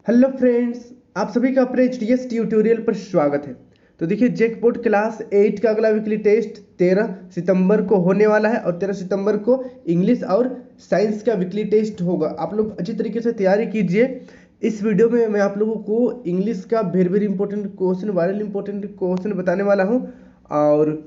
Hello friends, आप सभी का अपने एचडीएस ट्यूटोरियल पर स्वागत है। तो देखिए, जैकपॉट क्लास 8 का अगला वीकली टेस्ट 13 सितंबर को होने वाला है और 13 सितंबर को इंग्लिश और साइंस का वीकली टेस्ट होगा। आप लोग अच्छी तरीके से तैयारी कीजिए। इस वीडियो में मैं आप लोगों को इंग्लिश का very very important question, viral important question बताने वाला हूँ। और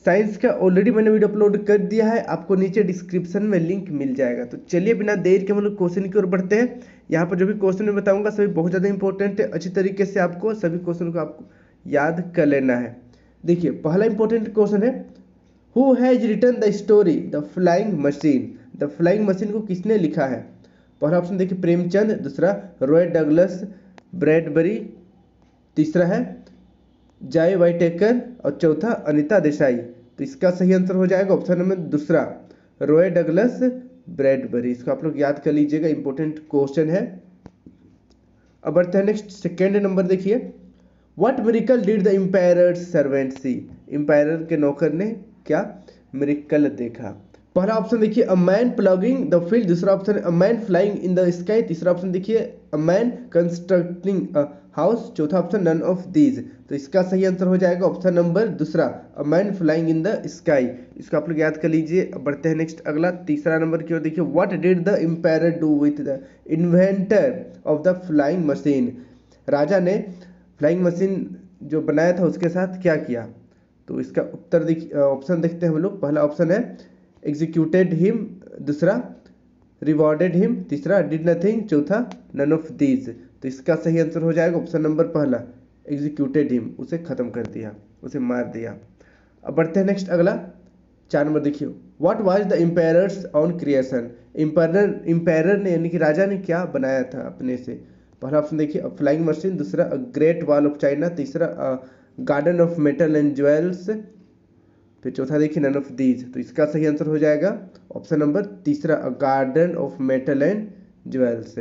साइंस का ऑलरेडी मैंने वीडियो अपलोड कर दिया है, आपको नीचे डिस्क्रिप्शन में लिंक मिल जाएगा। तो चलिए बिना देर के हम लोग क्वेश्चन की ओर बढ़ते हैं। यहाँ पर जो भी क्वेश्चन मैं बताऊंगा सभी बहुत ज़्यादा इंपॉर्टेंट है। अच्छी तरीके से आपको सभी क्वेश्चन को आपको याद कर लेना है। देखिए, पहला इंपॉर्टेंट क्वेश्चन है, who has written the story the flying machine. The flying machine को किसने लिखा है? पहला ऑप्शन देखिए प्रेमचंद, दूसरा रॉय डगलस ब्रैडबरी, तीसरा है जाय वाइटेकर और चौथा अनीता देसाई। तो इसका सही आंसर हो जाएगा ऑप्शन नंबर दूसरा, रॉय डगलस ब्रैडबरी। इसको आप लोग याद कर लीजिएगा, इंपॉर्टेंट क्वेश्चन है। अब बढ़ते हैं नेक्स्ट, सेकेंड नंबर देखिए, what miracle did the empire servant see. Empire के नौकर ने क्या मिरेकल देखा? पहला ऑप्शन देखिए a man plugging the field, दूसरा option a man flying in the sky, तीसरा ऑप्शन देखिए a man constructing a house, चौथा ऑप्शन नन ऑफ दीज। तो इसका सही आंसर हो जाएगा ऑप्शन नंबर दूसरा, a man flying in the sky. इसको आप लोग याद कर लीजिए। अब बढ़ते हैं नेक्स्ट, अगला तीसरा नंबर की ओर देखिए, what did the empire do with the inventor of the flying machine. राजा ने फ्लाइंग मशीन जो बनाया था उसके साथ क्या किया? तो इसका उत्तर देखिए, ऑप्शन देखते हैं हम लोग। पहला ऑप्शन है एग्जीक्यूटेड हिम, दूसरा रिवॉर्डेड हिम, तीसरा डिड नथिंग, चौथा नन ऑफ दीज। तो इसका सही आंसर हो जाएगा ऑप्शन नंबर पहला, एग्जीक्यूटेड हिम, उसे खत्म कर दिया, उसे मार दिया। अब बढ़ते हैं नेक्स्ट, अगला 4 नंबर देखिए, what was the empire's on creation. Empire ने यानी कि राजा ने क्या बनाया था अपने से? पहला ऑप्शन देखिए अ फ्लाइंग मशीन, दूसरा a great wall of China, तीसरा a garden of metal and jewels, फिर चौथा देखिए नन ऑफ दीज। तो इसका सही आंसर हो जाएगा ऑप्शन नंबर तीसरा, a garden of metal and jewels.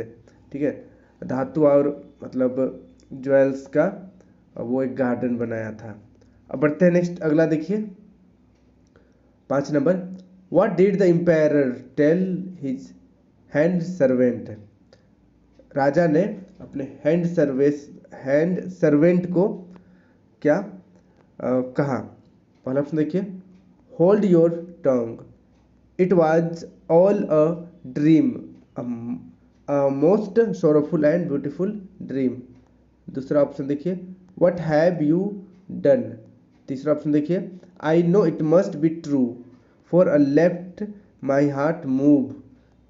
ठीक है, धातु और मतलब ज्वेल्स का वो एक गार्डन बनाया था। अब बढ़ते हैं नेक्स्ट, अगला देखिए 5 number, what did the empire tell his hand servant. राजा ने अपने हैंड सर्वेंट को क्या कहा? पहला ऑप्शन देखिए, hold your tongue, it was all a dream, a most sorrowful and beautiful dream. दूसरा ऑप्शन देखिए, व्हाट हैव यू डन। तीसरा ऑप्शन देखिए, I know it must be true, for a left my heart move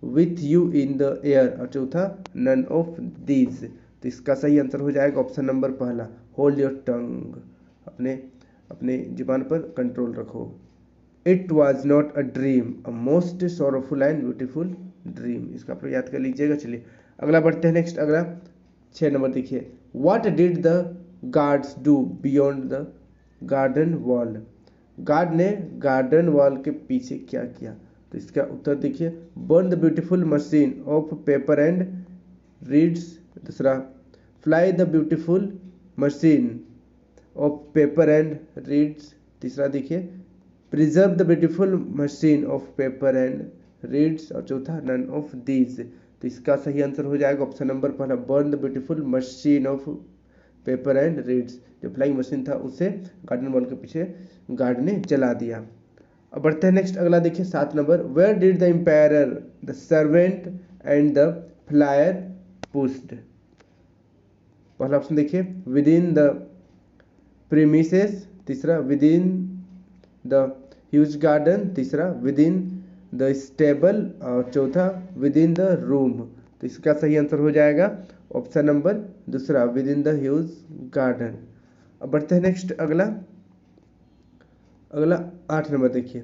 with you in the air, और चौथा none of these. तो इसका सही answer हो जाएगा ऑप्शन नंबर पहला, होल्ड योर टंग, अपने अपने जुबान पर कंट्रोल रखो। It was not a dream, a most sorrowful and beautiful dream. इसका आप लोग याद कर लीजिएगा। चलिए अगला बढ़ते हैं नेक्स्ट, अगला 6 नंबर देखिए, what did the guards do beyond the garden wall. Guard ने गार्डन वॉल के पीछे क्या किया? तो इसका उत्तर देखिए, burn the beautiful machine of paper and reeds, दूसरा fly the beautiful machine of paper and reeds, तीसरा देखिए preserve the beautiful machine of paper and reeds, और चौथा नन ऑफ दीज। तो इसका सही आंसर हो जाएगा ऑप्शन नंबर पहला, burn the beautiful machine of paper and reads. जो फ्लाइंग मशीन था उसे गार्डन वॉल के पीछे गार्ड ने जला दिया। अब बढ़ते हैं नेक्स्ट, अगला देखिए 7 नंबर, where did the empire the servant and the flyer pushed. पहला ऑप्शन देखिए विद इन द प्रीमिसेस, तीसरा within the huge garden, तीसरा विद इन द स्टेबल, और चौथा विद इन द रूम। तो इसका सही आंसर हो जाएगा ऑप्शन नंबर दूसरा, within the huge garden. अब बढ़ते हैं नेक्स्ट, अगला 8 नंबर देखिए,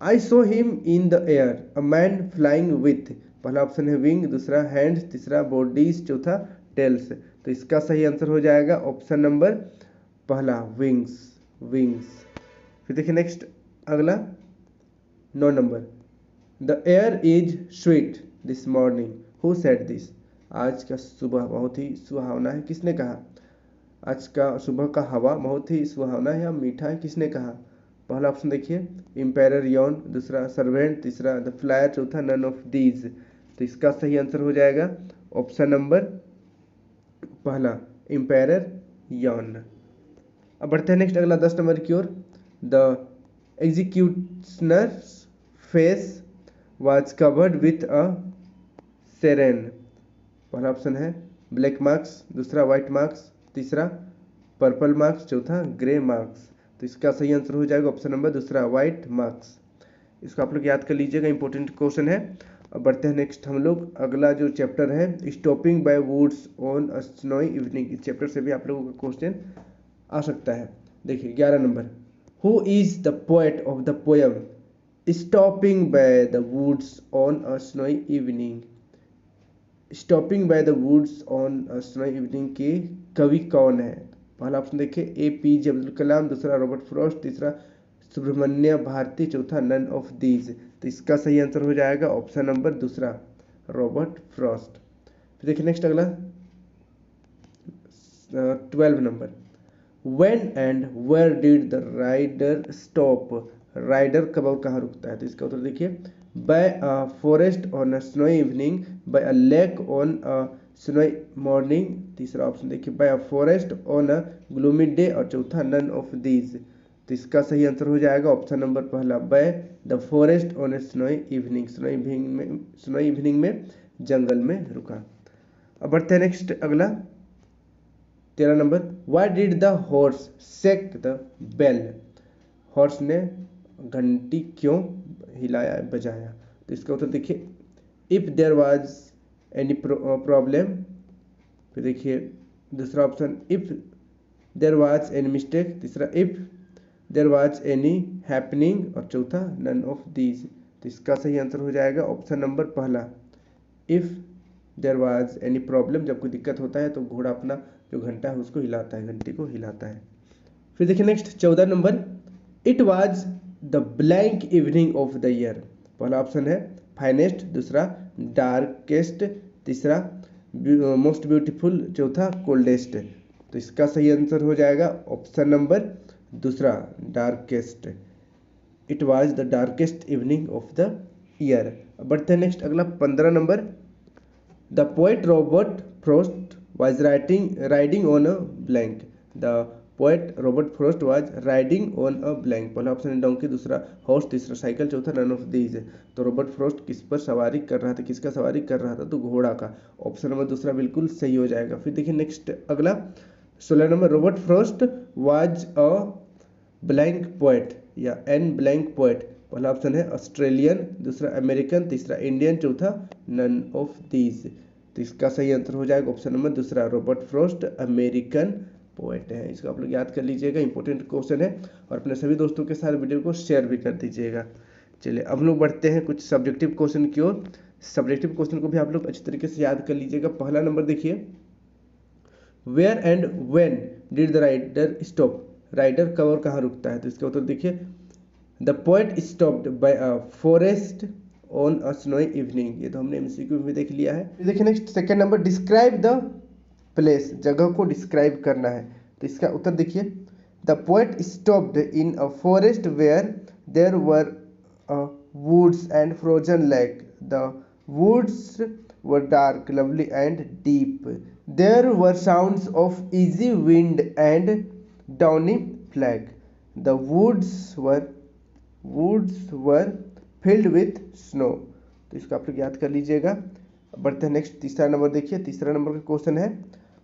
I saw him in the air, a man flying with. पहला ऑप्शन है विंग, दूसरा हैंड, तीसरा बॉडीज, चौथा टेल्स। तो इसका सही आंसर हो जाएगा ऑप्शन नंबर पहला, विंग्स, विंग्स। फिर देखिए नेक्स्ट, अगला 9 number, the air is sweet this morning, who said this. आज का सुबह बहुत ही सुहावना है, किसने कहा? आज का सुबह का हवा बहुत ही सुहावना है या मीठा है, किसने कहा? पहला ऑप्शन देखिए एम्पायर यॉन, दूसरा सर्वेंट, तीसरा द फ्लायर, चौथा नन ऑफ दीज। तो इसका सही आंसर हो जाएगा ऑप्शन नंबर पहला एम्पायर यॉन। अब बढ़ते हैं नेक्स्ट अगला 10 नंबर की ओर। The executioners face was covered with a screen. पहला ऑप्शन है ब्लैक मार्क्स, दूसरा व्हाइट मार्क्स, तीसरा पर्पल मार्क्स, चौथा ग्रे मार्क्स। तो इसका सही आंसर हो जाएगा ऑप्शन नंबर दूसरा व्हाइट मार्क्स। इसको आप लोग याद कर लीजिएगा, इंपॉर्टेंट क्वेश्चन है। अब बढ़ते हैं नेक्स्ट हम लोग अगला जो चैप्टर है stopping by woods on a snowy evening. इस चैप्टर से भी आप लोगों का क्वेश्चन आ सकता है। देखिए 11 नंबर, who is the poet of the poem stopping by the woods on a snowy evening. Stopping by the woods on a snowy evening के कवि कौन है? पहला ऑप्शन देखिए APJ अब्दुल कलाम, दूसरा रॉबर्ट फ्रॉस्ट, तीसरा सुब्रमण्य भारती, चौथा नन ऑफ दीज। तो इसका सही आंसर हो जाएगा ऑप्शन नंबर दूसरा रॉबर्ट फ्रॉस्ट। फिर देखिए नेक्स्ट अगला 12 नंबर, when and where did the rider stop. Rider कब और कहाँ रुकता है? तो इसका उत्तर देखिए by a forest on a snowy evening, by a lake on a snowy morning, तीसरा ऑप्शन देखिए by a forest on a gloomy day, और चौथा नन ऑफ दीज। तो इसका सही आंसर हो जाएगा ऑप्शन नंबर पहला by the forest on A snowy evening. Snowy evening में जंगल में रुका। अब बढ़ते हैं नेक्स्ट अगला 13 number, why did the horse shake the bell. Horse ने घंटी क्यों हिलाया बजाया? तो इसका उत्तर देखिए if there was any problem, फिर देखिए दूसरा option if there was any mistake, तीसरा if there was any happening, और चौथा नन ऑफ दीज। तो इसका सही आंसर हो जाएगा ऑप्शन नंबर पहला if there was any problem. जब कोई दिक्कत होता है तो घोड़ा अपना जो घंटा है उसको हिलाता है, घंटी को हिलाता है। फिर देखिए next 14 number, it was the blank evening of the year. पहला ऑप्शन है फाइनेस्ट, दूसरा डार्केस्ट, तीसरा मोस्ट ब्यूटीफुल, चौथा कोल्डेस्ट। तो इसका सही आंसर हो जाएगा ऑप्शन नंबर दूसरा darkest. It was the darkest evening of the year. बढ़ते हैं नेक्स्ट अगला 15 number, the poet Robert Frost was riding on a blank। The poet Robert Frost was riding on a blank। पहला option है donkey, दूसरा horse, तीसरा cycle, चौथा none of these. तो Robert Frost किस पर सवारी कर रहा था? किसका सवारी कर रहा था? तो घोड़ा का। ऑप्शन नंबर दूसरा बिल्कुल सही हो जाएगा। फिर देखिए नेक्स्ट अगला 16 number, Robert Frost was a blank poet या एन ब्लैंक पोएट। पहला ऑप्शन है ऑस्ट्रेलियन, दूसरा अमेरिकन, तीसरा इंडियन, चौथा नन ऑफ दीज। तो इसका सही आंसर हो जाएगा ऑप्शन नंबर दूसरा रॉबर्ट फ्रॉस्ट अमेरिकन पोएट है। इसको आप लोग याद कर लीजिएगा, इंपॉर्टेंट क्वेश्चन है। और अपने सभी दोस्तों के साथ वीडियो को शेयर भी कर दीजिएगा। चलिए अब लोग बढ़ते हैं कुछ सब्जेक्टिव क्वेश्चन की ओर। सब्जेक्टिव क्वेश्चन को भी आप लोग अच्छी तरीके से याद कर लीजिएगा। पहला नंबर देखिए, where and when did the rider stop. Rider कब और कहाँ रुकता है? तो इसका उत्तर देखिए the poet stopped by a forest on a snowy evening. ये तो हमने MCQ में देख लिया है। देखिए next second number, describe the place. जगह को डिस्क्राइब करना है। तो इसका उत्तर देखिए the poet stopped in a forest where there were woods and frozen lake. The woods were dark lovely and deep. There were sounds of easy wind and downy flag. The woods were filled with snow. तो इसको आप लोग याद कर लीजिएगा। बढ़ते हैं next तीसरा नंबर देखिए। तीसरा नंबर का क्वेश्चन है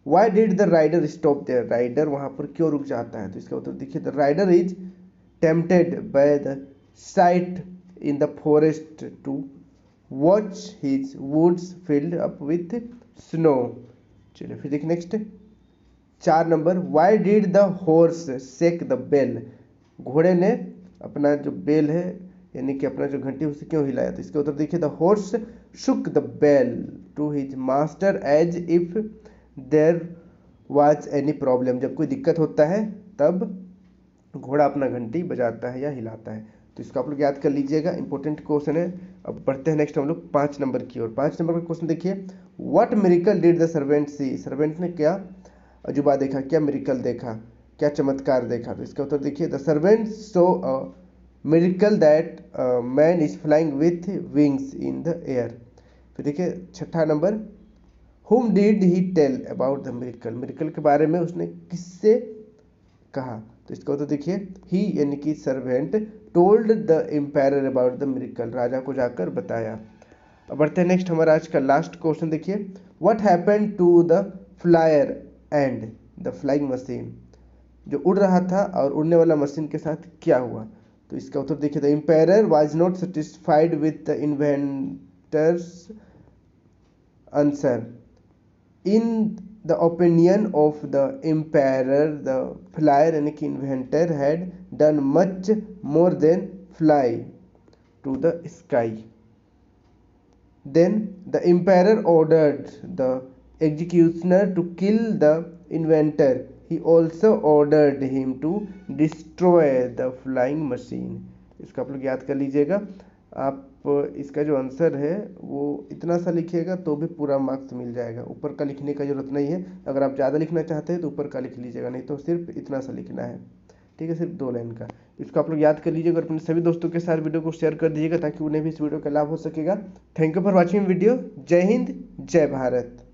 why did the rider stop there. Rider वहां पर क्यों रुक जाता है? तो इसका उत्तर देखिए the rider is tempted by the sight in the forest to watch his woods filled up with snow. चलिए फिर देखिए नेक्स्ट 4 नंबर, why did the horse shake the bell. घोड़े ने अपना जो बेल है यानी कि अपना जो घंटी उसे क्यों हिलाया? तो इसका उत्तर देखिए the horse shook the bell to his master as if there was any problem. जब कोई दिक्कत होता है तब घोड़ा अपना घंटी बजाता है या हिलाता है। तो इसको आप लोग याद कर लीजिएगा, इंपॉर्टेंट क्वेश्चन है। अब बढ़ते हैं नेक्स्ट हम लोग 5 नंबर की ओर। 5 नंबर का क्वेश्चन देखिए, what miracle did the servant see. Servant ने क्या अजूबा देखा, क्या मिरेकल देखा, क्या चमत्कार देखा? तो इसका उत्तर देखिए the servant so a miracle that man is flying with wings in the air. फिर देखिए छठा number, whom did he tell about the miracle? Miracle के बारे में उसने किससे कहा? तो इसका उत्तर देखिए, ही यानी कि servant told the empire about the miracle, राजा को जाकर बताया। अब बढ़ते हैं नेक्स्ट, हमारा आज का लास्ट क्वेश्चन देखिए, what happened to the flyer and the flying machine? जो उड़ रहा था और उड़ने वाला मशीन के साथ क्या हुआ? तो इसका उत्तर देखिए, the empire was not satisfied with the inventor's answer. In the opinion of the empire the flyer यानी कि inventor had done much more than fly to the sky. Then the emperor ordered the executioner to kill the inventor. He also ordered him to destroy the flying machine. इसका आप लोग याद कर लीजिएगा। आप इसका जो आंसर है वो इतना सा लिखिएगा तो भी पूरा मार्क्स मिल जाएगा। ऊपर का लिखने का जरूरत नहीं है, अगर आप ज़्यादा लिखना चाहते हैं तो ऊपर का लिख लीजिएगा, नहीं तो सिर्फ इतना सा लिखना है, ठीक है, सिर्फ 2 लाइन का। इसको आप लोग याद कर लीजिएगा और अपने सभी दोस्तों के साथ वीडियो को शेयर कर दीजिएगा ताकि उन्हें भी इस वीडियो का लाभ हो सकेगा। Thank you for watching video. जय हिंद, जय भारत।